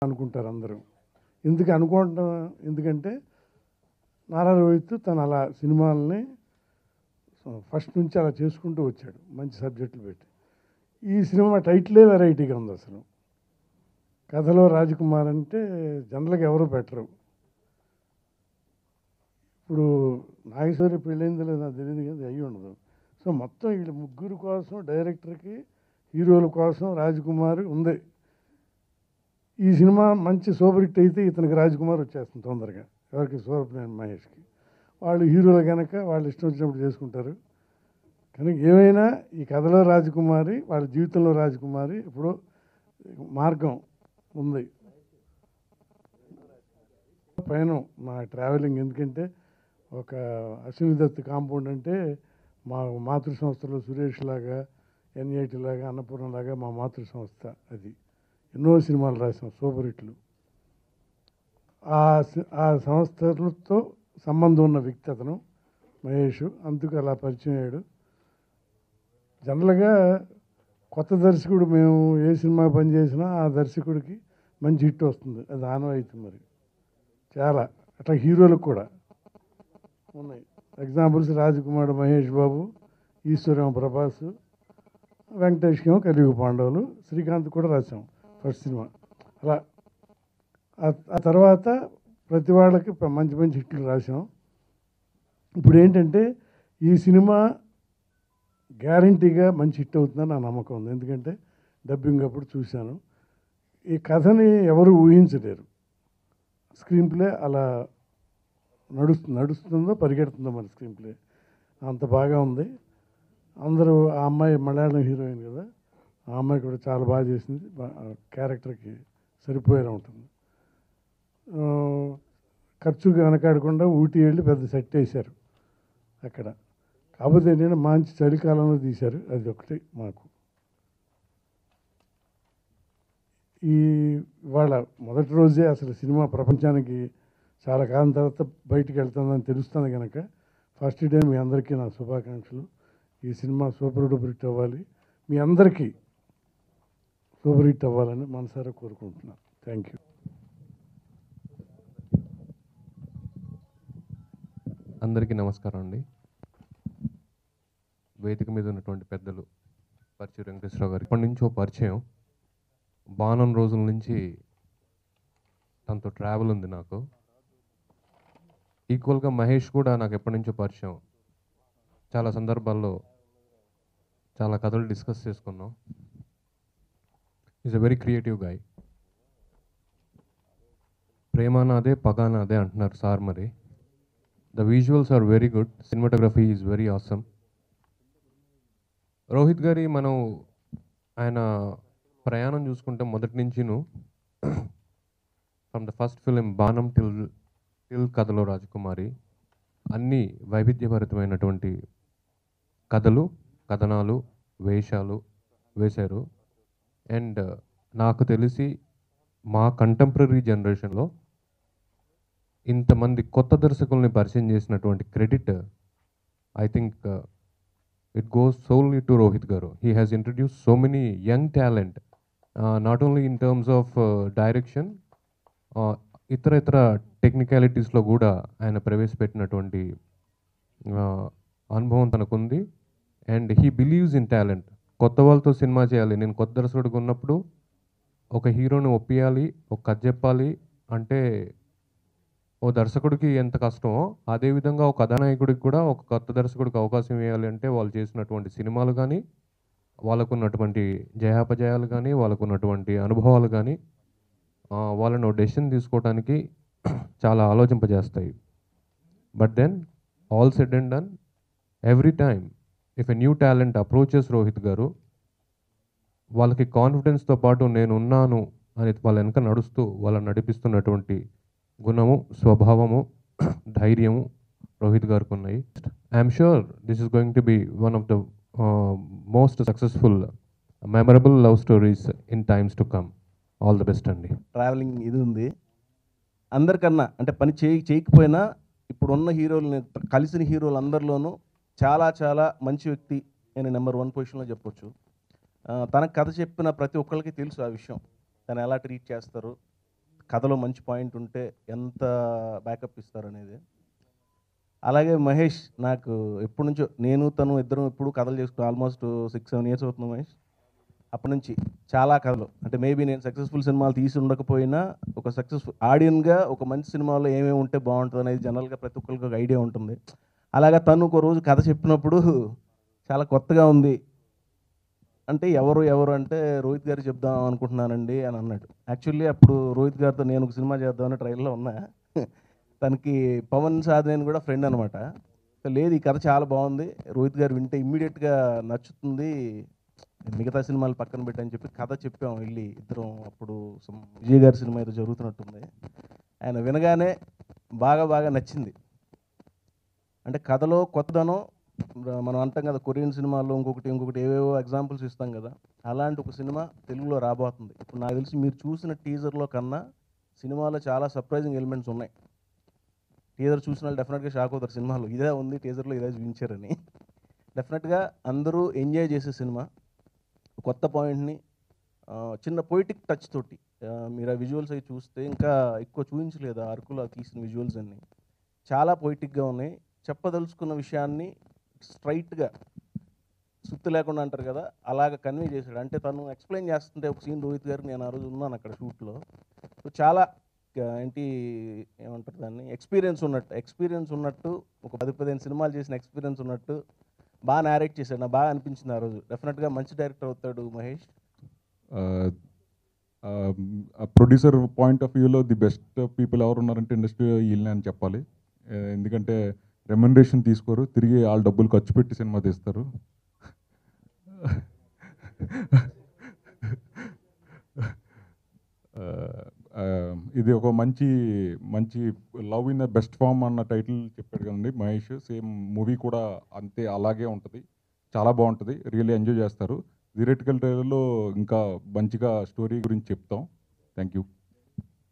అనుకుంటారు అందరూ. అనుకోవటం ఎందుకంటే నారా రోహిత్ తను అలా సినిమాలని ఫస్ట్ నుంచి అలా చేసుకుంటూ వచ్చాడు, మంచి సబ్జెక్టులు పెట్టి. ఈ సినిమా టైటిలే వెరైటీగా ఉంది అసలు. కథలో రాజకుమార్ అంటే జనరల్గా ఎవరు పెట్టరు. ఇప్పుడు నాగేశ్వరి పెళ్ళైందో లేదో నాకు తెలియదు, కానీ అయ్యి ఉండదు. సో మొత్తం వీళ్ళ ముగ్గురు కోసం, డైరెక్టర్కి, హీరోల కోసం రాజకుమార్ ఉంది. ఈ సినిమా మంచి సూపర్ హిట్ అయితే ఇతనికి రాజకుమార్ వచ్చేస్తుంది తొందరగా. ఎవరికి? సూరప్నేని మహేష్కి. వాళ్ళు హీరోలు కనుక వాళ్ళు ఇష్టం వచ్చినప్పుడు చేసుకుంటారు. కనుక ఏమైనా ఈ కథలో రాజకుమారి, వాళ్ళ జీవితంలో రాజకుమారి ఇప్పుడు మార్గం ఉంది. పైన మా ట్రావెలింగ్ ఎందుకంటే ఒక అశ్విని దత్ కాంపౌండ్ అంటే మా మాతృ సంస్థలో సురేష్ లాగా, ఎన్ఐటి లాగా, అన్నపూర్ణ లాగా మా మాతృ సంస్థ అది. ఎన్నో సినిమాలు రాసాం, సూపర్ హిట్లు. ఆ సంస్థలతో సంబంధం ఉన్న వ్యక్తి అతను మహేష్. అందుకు అలా పరిచయం అయ్యాడు. జనరల్గా కొత్త దర్శకుడు మేము ఏ సినిమా పనిచేసినా ఆ దర్శకుడికి మంచి హిట్ వస్తుంది, అది ఆనవాయితీ. మరి చాలా అట్లా హీరోలకు కూడా ఉన్నాయి ఎగ్జాంపుల్స్. రాజకుమార్ మహేష్ బాబు, ఈశ్వరం ప్రభాస్, వెంకటేష్కేమో కలియుగ పాండవులు, శ్రీకాంత్ కూడా రాసాం ఫస్ట్ సినిమా. అలా ఆ తర్వాత ప్రతి వాళ్ళకి మంచి మంచి హిట్లు రాసాం. ఇప్పుడు ఏంటంటే ఈ సినిమా గ్యారంటీగా మంచి హిట్ అవుతుందని నా నమ్మకం ఉంది. ఎందుకంటే డబ్బింగ్ అప్పుడు చూశాను. ఈ కథని ఎవరు ఊహించలేరు. స్క్రీన్ ప్లే అలా నడుస్తుందో పరిగెడుతుందో మన స్క్రీన్ ప్లే అంత బాగా ఉంది. అందరూ ఆ అమ్మాయి మలయాళం హీరోయిన్ కదా, ఆ అమ్మాయి కూడా చాలా బాగా చేసింది. క్యారెక్టర్కి సరిపోయేలా ఉంటుంది. ఖర్చుగా వెనకాడకుండా ఊటీ వెళ్ళి పెద్ద సెట్ వేశారు అక్కడ. కాకపోతే ఏంటంటే మంచి చలికాలంలో తీశారు, అది ఒకటి మాకు. ఇవాళ మొదటి రోజే అసలు సినిమా ప్రపంచానికి చాలా కాలం తర్వాత బయటికి వెళ్తుందని తెలుస్తుంది కనుక ఫస్ట్ డే మీ అందరికీ నా శుభాకాంక్షలు. ఈ సినిమా సూపర్ డూపర్ హిట్ అవ్వాలి, మీ అందరికీ సూపర్ హిట్ అవ్వాలని మనసారా కోరుకుంటున్నాను. Thank you. అందరికీ నమస్కారం అండి. వేదిక మీద ఉన్నటువంటి పెద్దలు, పరిచయం వెంకటేశ్వరరావు గారు ఇప్పటి నుంచో పరిచయం. బాణం రోజుల నుంచి తనతో ట్రావెల్ ఉంది నాకు. ఈక్వల్గా మహేష్ కూడా నాకు ఎప్పటి నుంచో పరిచయం. చాలా సందర్భాల్లో చాలా కథలు డిస్కస్ చేసుకున్నాం. Is a very creative guy. ప్రేమ నాదే పగా నాదే అంటున్నారు సార్. మరి the visuals are very good, cinematography is very awesome. Rohit గారి మనం ఆయన ప్రయాణం చూసుకుంటే మొదటి నుంచిను from the first film Baanam till Kathalo Rajakumari అన్ని వైవిధ్యభరితమైనటువంటి కథలు, కథనాలు, వేషాలు వేశారు. అండ్ నాకు తెలిసి మా కంటెంపరీ జనరేషన్లో ఇంతమంది కొత్త దర్శకుల్ని పరిచయం చేసినటువంటి credit I think it goes solely to Rohit Garu. He has introduced so many young talent, not only in terms of direction, ఇతర టెక్నికాలిటీస్లో కూడా ఆయన ప్రవేశపెట్టినటువంటి అనుభవం తనకుంది. And he believes in talent. కొత్త వాళ్ళతో సినిమా చేయాలి, నేను కొత్త దర్శకుడిగా ఉన్నప్పుడు ఒక హీరోని ఒప్పియాలి, ఒక కథ చెప్పాలి అంటే ఓ దర్శకుడికి ఎంత కష్టమో అదేవిధంగా ఒక కథానాయకుడికి కూడా ఒక కొత్త దర్శకుడికి అవకాశం ఇవ్వాలి అంటే వాళ్ళు చేసినటువంటి సినిమాలు కానీ, వాళ్ళకున్నటువంటి జయాపజయాలు కానీ, వాళ్ళకున్నటువంటి అనుభవాలు కానీ వాళ్ళను డెసిషన్ తీసుకోవడానికి చాలా ఆలోచింపజేస్తాయి. But then all said and done, every time if a new talent approaches Rohit garu, వాళ్ళకి కాన్ఫిడెన్స్తో పాటు నేను ఉన్నాను అని వాళ్ళ వెనక నడుస్తూ వాళ్ళని నడిపిస్తున్నటువంటి గుణము, స్వభావము, ధైర్యము రోహిత్ గారికి ఉన్నాయి. I'm sure this is going to be one of the most successful memorable love stories in times to come. All the best అండి. ట్రావెలింగ్ ఇది ఉంది అందరికన్నా, అంటే పని చేయకపోయినా ఇప్పుడున్న హీరోలని కలిసిన హీరోలు అందరిలోనూ చాలా చాలా మంచి వ్యక్తి నేను నెంబర్ 1 పొజిషన్లో చెప్పొచ్చు. తనకు కథ చెప్పిన ప్రతి ఒక్కరికి తెలుసు ఆ విషయం, తను ఎలా ట్రీట్ చేస్తారు, కథలో మంచి పాయింట్ ఉంటే ఎంత బ్యాకప్ ఇస్తారనేది. అలాగే మహేష్ నాకు ఎప్పటి నుంచో, నేను తను ఇద్దరం ఎప్పుడు కథలు చేసుకున్నాం. ఆల్మోస్ట్ 6-7 ఇయర్స్ అవుతుంది మహేష్. అప్పటి నుంచి చాలా కథలు, అంటే మేబీ నేను సక్సెస్ఫుల్ సినిమాలు తీసి ఉండకపోయినా ఒక సక్సెస్ఫుల్ ఆడియన్గా ఒక మంచి సినిమాలో ఏమేమి ఉంటే బాగుంటుంది అనేది జనరల్గా ప్రతి ఒక్కరికి ఒక ఐడియా ఉంటుంది. అలాగా తను ఒక రోజు కథ చెప్పినప్పుడు చాలా కొత్తగా ఉంది అంటే, ఎవరు అంటే రోహిత్ గారు చెప్దాం అనుకుంటున్నానండి అని అన్నాడు. యాక్చువల్లీ అప్పుడు రోహిత్ గారితో నేను ఒక సినిమా చేద్దామని ట్రైల్లో ఉన్నా. తనకి పవన్ సాధనేని కూడా ఫ్రెండ్ అనమాట. లేదు ఈ కథ చాలా బాగుంది, రోహిత్ గారు వింటే ఇమ్మీడియట్గా నచ్చుతుంది, మిగతా సినిమాలు పక్కన పెట్టని చెప్పి కథ చెప్పాము వెళ్ళి ఇద్దరం. అప్పుడు విజయ్ గారి సినిమా ఏదో జరుగుతున్నట్టుంది. ఆయన వినగానే బాగా నచ్చింది. అంటే కథలో కొత్తదనం, మనం అంటాం కదా కొరియన్ సినిమాల్లో ఇంకొకటి ఏవేవో ఎగ్జాంపుల్స్ ఇస్తాం కదా, అలాంటి ఒక సినిమా తెలుగులో రాబోతుంది. ఇప్పుడు నాకు తెలిసి మీరు చూసిన టీజర్లో కన్నా సినిమాలో చాలా సర్ప్రైజింగ్ ఎలిమెంట్స్ ఉన్నాయి. టీజర్ చూసిన వాళ్ళు డెఫినెట్గా షాక్ అవుతారు, సినిమాలో ఇదే ఉంది, టీజర్లో ఇదే చూపించారని. డెఫినెట్గా అందరూ ఎంజాయ్ చేసే సినిమా. కొత్త పాయింట్ని చిన్న పొయిటిక్ టచ్ తోటి మీరు ఆ విజువల్స్ అవి చూస్తే, ఇంకా ఎక్కువ చూపించలేదు అరకులో తీసిన విజువల్స్ అన్నీ చాలా పొయిటిక్గా ఉన్నాయి. చెప్పదలుచుకున్న విషయాన్ని స్ట్రైట్గా సుత్తి లేకుండా అంటారు కదా, అలాగ కన్వే చేశాడు. అంటే తను ఎక్స్ప్లెయిన్ చేస్తుంటే ఒక సీన్ రోహిత్ గారు, నేను ఆ రోజు ఉన్నాను అక్కడ షూట్లో, సో చాలా ఏమంటారు దాన్ని, ఎక్స్పీరియన్స్ ఉన్నట్టు ఒక 10-15 సినిమాలు చేసిన ఎక్స్పీరియన్స్ ఉన్నట్టు బాగా నేరేట్ చేశాడు. నాకు బాగా అనిపించింది ఆ రోజు. డెఫినెట్గా మంచి డైరెక్టర్ అవుతాడు మహేష్. ప్రొడ్యూసర్ పాయింట్ ఆఫ్ వ్యూలో ది బెస్ట్ పీపుల్ ఎవరు ఉన్నారంటే ఇండస్ట్రీ వీళ్ళని అని చెప్పాలి. ఎందుకంటే రెమ్యునరేషన్ తీసుకోరు, తిరిగి వాళ్ళ డబ్బులు ఖర్చు పెట్టి సినిమా తీస్తారు. ఇది ఒక మంచి love in the best form అన్న టైటిల్ చెప్పాడు కదండి మహేష్. సేమ్ మూవీ కూడా అంతే, అలాగే ఉంటుంది, చాలా బాగుంటుంది, రియల్లీ ఎంజాయ్ చేస్తారు. థియరిటికల్ ట్రైలర్లో ఇంకా మంచిగా స్టోరీ గురించి చెప్తాం. Thank you.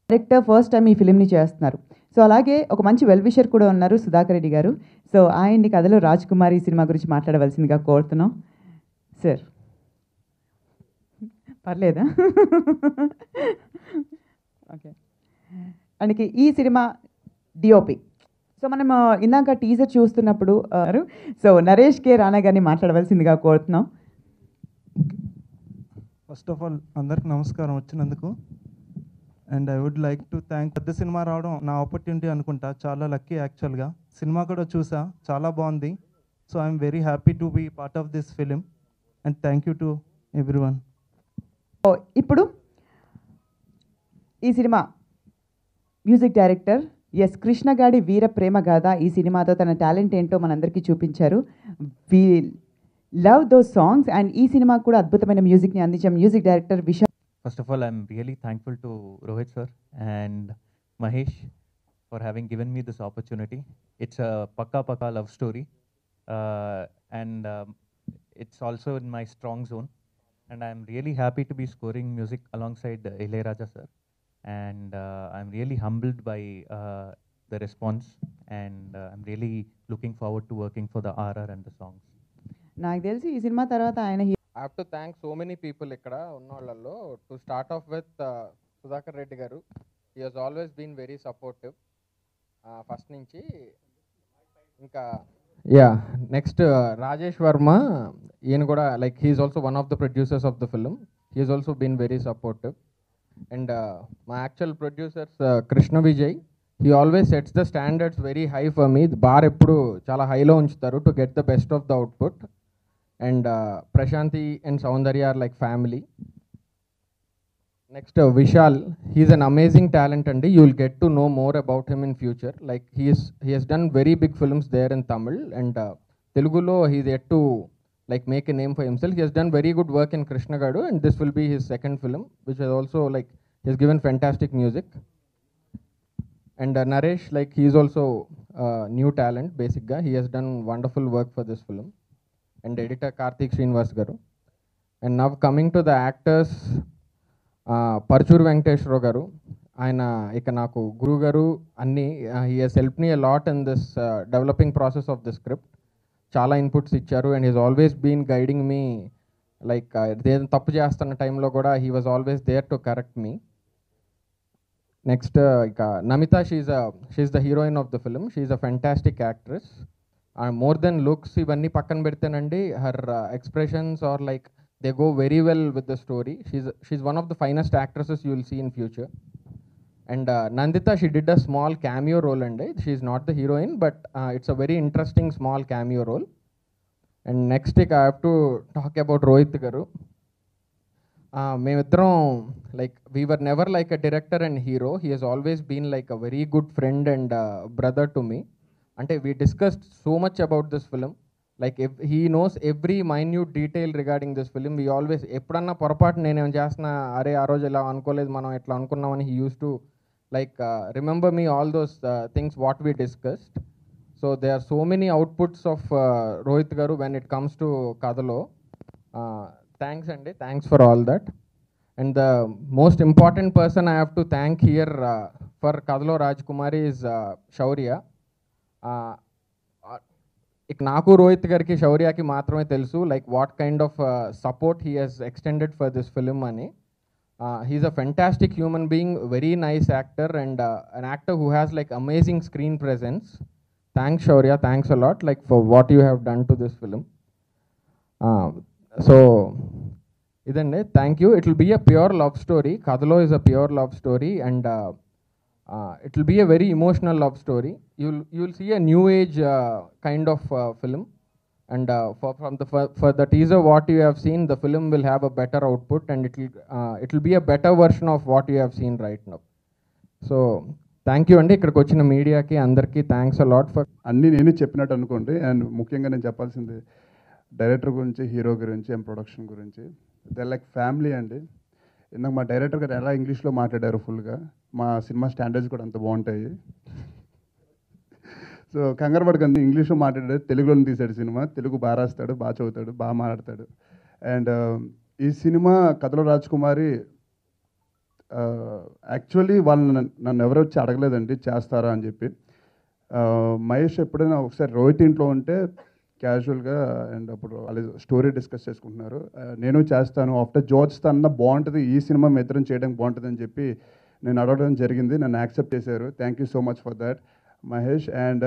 Director first time ఈ ఫిలింని చేస్తున్నారు. సో అలాగే ఒక మంచి వెల్విషర్ కూడా ఉన్నారు సుధాకర్ రెడ్డి గారు. సో ఆయన్ని కథలో రాజ్ కుమార్ ఈ సినిమా గురించి మాట్లాడవలసిందిగా కోరుతున్నాం సార్. పర్లేదా? ఓకే. అందుకే ఈ సినిమా డిఓపి. సో మనం ఇందాక టీజర్ చూస్తున్నప్పుడు సో నరేష్ కే రాణా గారిని మాట్లాడవలసిందిగా కోరుతున్నాం. ఫస్ట్ ఆఫ్ ఆల్ అందరికి నమస్కారం వచ్చినందుకు. And I would like to thank, పెద్ద సినిమా రావడం నా ఆపర్చునిటీ అనుకుంటా, చాలా లక్కీ యాక్చువల్గా. సినిమా కూడా చూసా, చాలా బాగుంది. So I'm very happy to be part of this film and thank you to everyone. ఇప్పుడు ఈ cinema music director S Krishnagadi Veera Prema Gatha ఈ సినిమాతో తన టాలెంట్ ఏంటో మనందరికీ చూపించారు. We love those songs and ఈ సినిమా కూడా అద్భుతమైన మ్యూజిక్ని అందించాం music director Vishal. First of all, I'm really thankful to Rohit sir and Mahesh for having given me this opportunity. It's a pakka love story, and it's also in my strong zone. And I'm really happy to be scoring music alongside Ilayaraja sir. And I'm really humbled by the response, and I'm really looking forward to working for the RR and the songs. నాకు తెలిసి ఈ cinema తర్వాత ఆయన I have to thank so many people ఇక్కడ ఉన్న వాళ్ళల్లో. To start off with Sudhakar Reddy garu. He has always been very supportive first నుంచి. ఇంకా నెక్స్ట్ రాజేష్ వర్మ, ఈయన కూడా like he is also one of the producers of the film. He is also been very supportive. And మా actual producers Krishna Vijay, he always sets the standards very high for me. Bar ఎప్పుడు చాలా హైలో ఉంచుతారు to get the best of the output. And Prashanthi and Saundarya are like family. Next, Vishal, he's an amazing talent and you'll get to know more about him in future. Like he has done very big films there in Tamil, and Telugulo he's yet to like make a name for himself. He has done very good work in Krishnagadu, and this will be his second film, which is also like he has given fantastic music. And Naresh, like he's also new talent basically. He has done wonderful work for this film. And editor Karthik Srinivas garu. And now coming to the actors, Parchuru Venkateshwara garu, ayana ika naku guru garu anni, he has helped me a lot in this developing process of the script. Chala inputs icharu, and he has always been guiding me, like tappu chestunna time lo kuda he was always there to correct me. Next ఇక Namitha she's the heroine of the film. She's a fantastic actress. More than looks ఇవన్నీ పక్కన పెడితేనండి, her expressions are like they go very well with the story. She's one of the finest actresses you will see in future. And Nandita, she did a small cameo role, and she's not the heroine, but it's a very interesting small cameo role. And next I have to talk about Rohit garu. Mevitram, like, we were never like a director and hero. He has always been like a very good friend and brother to me. Ante we discussed so much about this film. Like, if he knows every minute detail regarding this film. We always eppudanna పొరపాటు నేను ఏం చేస్తున్నా, అరే ఆ రోజు ఇలా అనుకోలేదు, మనం ఎట్లా అనుకున్నామని he used to like remember me all those things what we discussed. So there are so many outputs of Rohit garu when it comes to Kadalo. Thanks andi, thanks for all that. And the most important person I have to thank here for Kadalo Rajkumari is Shaurya. నాకు రోహిత్ గారికి శౌర్యకి మాత్రమే తెలుసు like what kind of support he has extended for this film అని. He's a fantastic human being, very nice actor, and an actor who has like amazing screen presence. Thanks Shaurya, thanks a lot like for what you have done to this film. So ఇదండి, thank you. It will be a pure love story. కథలో is a pure love story, and it will be a very emotional love story. You will see a new age kind of film, and for the teaser what you have seen, the film will have a better output, and it will be a better version of what you have seen right now. So thank you andi, ikkadiki vachina media ki andarki thanks a lot for అన్నీ నేను చెప్పినట్టు అనుకోండి. And ముఖ్యంగా నేను చెప్పాల్సింది director గురించి, hero గురించి, and production గురించి. దే లైక్ ఫ్యామిలీ అండి. ఇందాక మా డైరెక్టర్ గారు ఎలా ఇంగ్లీష్లో మాట్లాడారు ఫుల్గా, మా సినిమా స్టాండర్డ్స్ కూడా అంత బాగుంటాయి. సో కంగారు పడకండి, ఇంగ్లీష్లో మాట్లాడాడు, తెలుగులో తీశాడు సినిమా. తెలుగు బాగా రాస్తాడు, బాగా చదువుతాడు, బాగా మాట్లాడతాడు. అండ్ ఈ సినిమా కథలో రాజ్కుమారి యాక్చువల్లీ వాళ్ళు నన్ను ఎవరు వచ్చి అడగలేదండి చేస్తారా అని చెప్పి. మహేష్ ఎప్పుడైనా ఒకసారి రోహిత్ ఇంట్లో ఉంటే క్యాజువల్గా అండ్ అప్పుడు వాళ్ళు స్టోరీ డిస్కస్ చేసుకుంటున్నారు. నేను చేస్తాను, ఆఫ్టర్ జార్జ్ అన్న బాగుంటుంది, ఈ సినిమా మీ ఇద్దరం చేయడానికి బాగుంటుంది అని చెప్పి నేను అడగడం జరిగింది. నన్ను యాక్సెప్ట్ చేశారు. Thank you so much for that Mahesh. And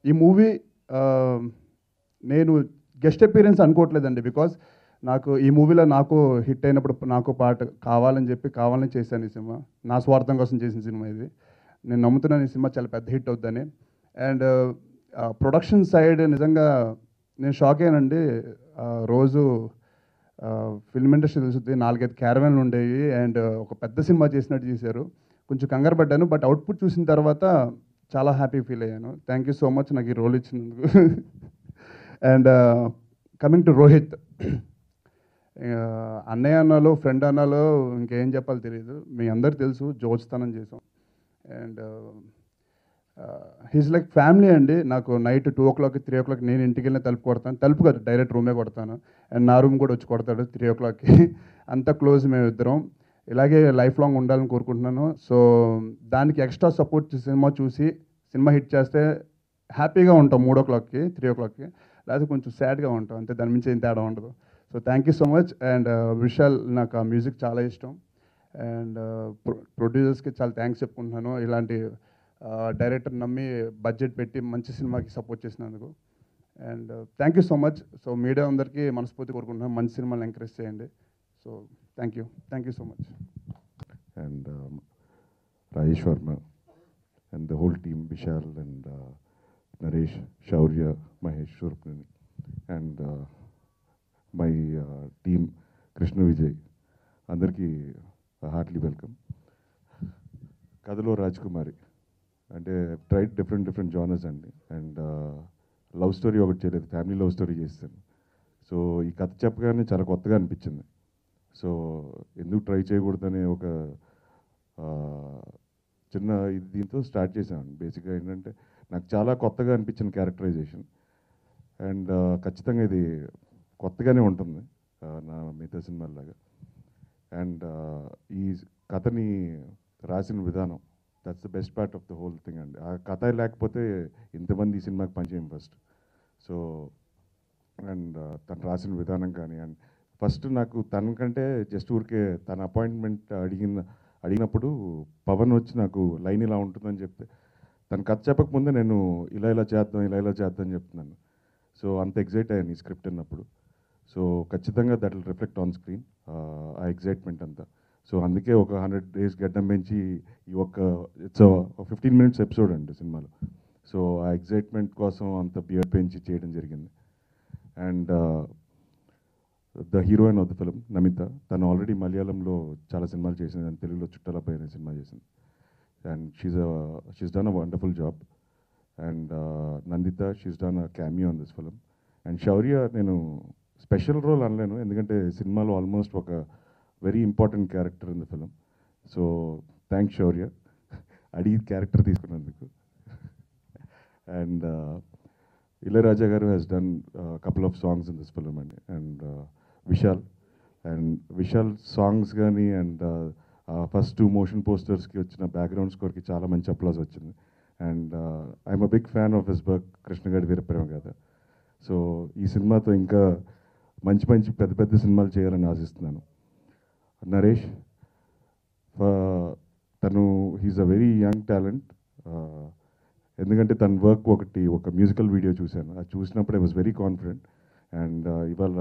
ఈ మూవీ నేను గెస్ట్ అపీరెన్స్ అనుకోవట్లేదండి, బికాజ్ నాకు ఈ మూవీలో నాకు హిట్ అయినప్పుడు నాకు పాట కావాలని చెప్పి కావాలని చేశాను. ఈ సినిమా నా స్వార్థం కోసం చేసిన సినిమా ఇది. నేను నమ్ముతున్నాను ఈ సినిమా చాలా పెద్ద హిట్ అవుద్దని. అండ్ ప్రొడక్షన్ సైడ్ నిజంగా నేను షాక్ అయ్యానండి. రోజు ఫిల్మ్ ఇండస్ట్రీ తెలుస్తుంది, 4-5 క్యారవాన్లు ఉండేవి, అండ్ ఒక పెద్ద సినిమా చేసినట్టు చేశారు. కొంచెం కంగారు పడ్డాను, బట్ అవుట్పుట్ చూసిన తర్వాత చాలా హ్యాపీ ఫీల్ అయ్యాను. థ్యాంక్ యూ సో మచ్ నాకు ఈ రోల్ ఇచ్చినందుకు. అండ్ కమింగ్ టు రోహిత్, అన్నయ్య అన్నాలో ఫ్రెండ్ అన్నాలో ఇంకేం చెప్పాలో తెలియదు. మీ అందరికి తెలుసు, జోజ్తనం చేసాం. అండ్ హీస్ లైక్ ఫ్యామిలీ అండి. నాకు నైట్ 2 o'clock 3 o'clock నేను ఇంటికి వెళ్ళిన తలుపు కొడతాను. తలుపు కాదు, డైరెక్ట్ రూమే కొడతాను. అండ్ నా రూమ్ కూడా వచ్చి కొడతాడు 3 o'clockకి. అంత క్లోజ్ మేమిద్దరం. ఇలాగే లైఫ్ లాంగ్ ఉండాలని కోరుకుంటున్నాను. సో దానికి ఎక్స్ట్రా సపోర్ట్ సినిమా చూసి సినిమా హిట్ చేస్తే హ్యాపీగా ఉంటాం 3 o'clockకి 3 o'clockకి, లేకపోతే కొంచెం సాడ్గా ఉంటాం అంతే, దాని మించి ఏం తేడా ఉండదు. So thank you so much. And Vishal, నాకు ఆ మ్యూజిక్ చాలా ఇష్టం. అండ్ ప్రొడ్యూసర్స్కి చాలా థ్యాంక్స్ చెప్పుకుంటున్నాను, ఇలాంటి డైరెక్టర్ నమ్మి బడ్జెట్ పెట్టి మంచి సినిమాకి సపోర్ట్ చేసినందుకు. And thank you so much. So media అందరికీ మనస్ఫూర్తి కోరుకుంటున్నాను, మంచి సినిమాలు ఎంకరేజ్ చేయండి. So thank you so much. And Rajesh Verma and the whole team, Vishal and Naresh, Shaurya, Mahesh, Shurpnani, and my team, Krishna Vijay, andarki heartily welcome. Kadalo Rajkumari, అంటే tried different genres అండి. And love story ఒకటి చేయలేదు, family love story చేస్తాను. So ఈ కథ చెప్పగానే చాలా కొత్తగా అనిపించింది. సో ఎందుకు ట్రై చేయకూడదనే ఒక చిన్న దీంతో స్టార్ట్ చేశాను. బేసిక్గా ఏంటంటే నాకు చాలా కొత్తగా అనిపించిన క్యారెక్టరైజేషన్, అండ్ ఖచ్చితంగా ఇది కొత్తగానే ఉంటుంది నా మిగతా సినిమాలాగా. అండ్ ఈ కథని రాసిన విధానం, that's the best part of the whole thing అండి. ఆ కథ లేకపోతే ఇంతమంది ఈ సినిమాకి పనిచేయం ఫస్ట్. సో అండ్ తను రాసిన విధానం కానీ, అండ్ ఫస్ట్ నాకు తనకంటే జస్ట్ ఊరికే తన అపాయింట్మెంట్ అడిగినప్పుడు పవన్ వచ్చి నాకు లైన్ ఇలా ఉంటుందని చెప్తే తను కథ చెప్పకముందే నేను ఇలా చేద్దాం అని చెప్తున్నాను. సో అంత ఎగ్జైట్ అయ్యాను ఈ స్క్రిప్ట్ అన్నప్పుడు. సో ఖచ్చితంగా that will reflect on screen, ఆ ఎగ్జైట్మెంట్ అంతా. సో అందుకే ఒక 100 days గడ్డం పెంచి ఈ ఒక్క ఇట్స్ 15 minutes ఎపిసోడ్ అండి సినిమాలో. సో ఆ ఎగ్జైట్మెంట్ కోసం అంత బియర్డ్ పెంచి చేయడం జరిగింది. And the heroine of the film Namitha, తను ఆల్రెడీ మలయాళంలో చాలా సినిమాలు చేసింది అండ్ తెలుగులో చుట్టాలపై అనే సినిమా చేసింది. And she's done a wonderful job. And Nandita, she's done a cameo on this film. And Shaurya నేను స్పెషల్ రోల్ అనలేను, ఎందుకంటే సినిమాలో ఆల్మోస్ట్ ఒక very important character in the film. So thanks Shaurya అడిగి క్యారెక్టర్ తీసుకున్నందుకు. And Ilaiyaraaja garu has done couple of songs in this film అండి. And Vishal songs కానీ and first 2 motion పోస్టర్స్కి వచ్చిన బ్యాక్గ్రౌండ్ స్కోర్కి చాలా మంచి అప్లాజ్ వచ్చింది. And I'm a big fan of his work, Krishnagadi Veeraprema Gatha. So ఈ సినిమాతో ఇంకా మంచి పెద్ద సినిమాలు చేయాలని ఆశిస్తున్నాను. నరేష్, తను he's a very young talent. ఎందుకంటే తన వర్క్ ఒక మ్యూజికల్ వీడియో చూశాను, అది చూసినప్పుడు I was very confident. And ఇవాళ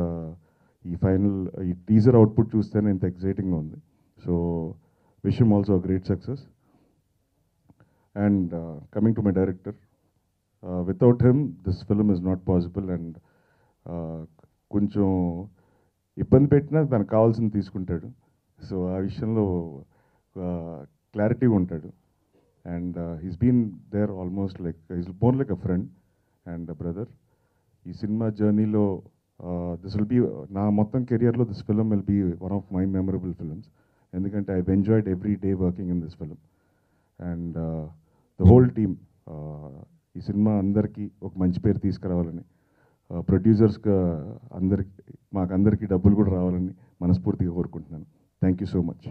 ఈ టీజర్ అవుట్పుట్ చూస్తేనే ఇంత ఎక్సైటింగ్గా ఉంది. So wish him also great success. And coming to my director, without him this film is not possible. And కొంచెం ఇబ్బంది పెట్టినా తనకు కావాల్సింది తీసుకుంటాడు. సో ఆ విషయంలో క్లారిటీగా ఉంటాడు. And he's been there almost like he's born like a friend and a brother. ఈ సినిమా జర్నీలో దిస్ విల్ బీ నా మొత్తం కెరియర్లో this film will be one of my memorable films, ఎందుకంటే I enjoyed every day working in this film. And the whole team, ఈ cinema అందరికీ ఒక మంచి పేరు తీసుకురావాలని, ప్రొడ్యూసర్స్గా మాకందరికీ డబ్బులు కూడా రావాలని మనస్ఫూర్తిగా కోరుకుంటున్నాను. Thank you so much.